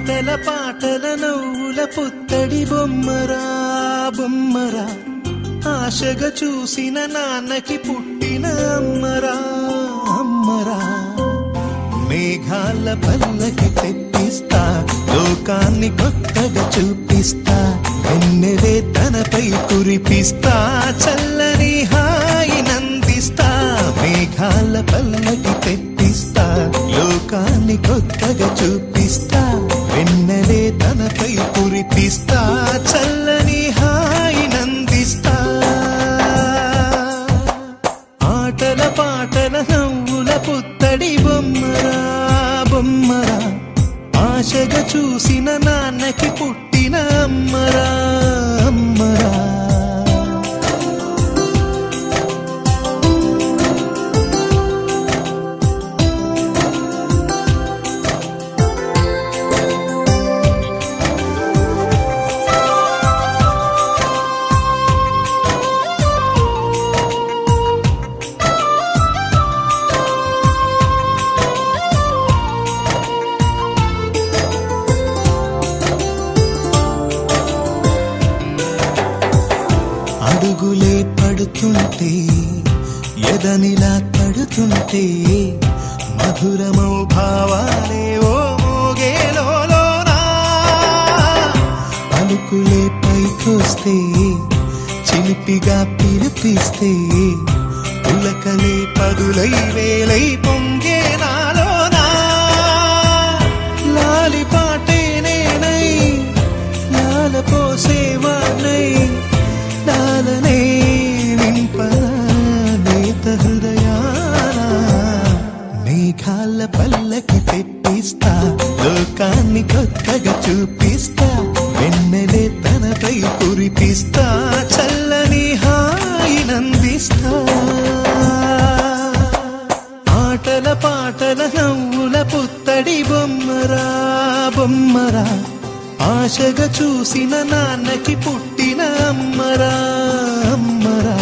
ఆటల పాటల నవ్వుల పుత్తడి బొమ్మరా బొమ్మరా, ఆశగా చూసిన నాన్నకి పుట్టిన అమ్మరా అమ్మరా. మేఘాల పల్లకి తెప్పిస్తా, లోకాన్ని కొత్తగా చూపిస్తా, వెన్నెలే తనపై కురిపిస్తా, చల్లని హాయినందిస్తా. మేఘాల పల్లకి తెప్పిస్తా, లోకాన్ని కొత్తగా చూపిస్తా, వెన్నెలే తనపై కురిపిస్తా, చల్లని హాయినందిస్తా. ఆటల పాటల నవ్వుల పుత్తడి బొమ్మరా బొమ్మరా, ఆశగా చూసిన నాన్నకి పుట్టిన అమ్మరా అమ్మరా. అడుగులే పడుతుంటే ఎదనిలా తడుతుంటే, మధురమౌ భావాలే ఓ మోగేలోనా. పలుకులే పైకొస్తే చిలిపిగా పిలిపిస్తే, పులకలే పదులై వేలై పొంగే నాలోనా. లాలి పాటే నేనై లాల పోసేవాణ్ణై, లాలనే నింపనా నేత హృదయాన. మేఘాల పల్లకి తెప్పిస్తా, లోకాన్ని కొత్తగా చూపిస్తా, వెన్నెలే తనపై కురిపిస్తా, చల్లని హాయినందిస్తా. ఆటల పాటల నవ్వుల పుత్తడి బొమ్మరా బొమ్మరా, ఆశగా చూసిన నాన్నకి పుట్టిన అమ్మరా అమ్మరా.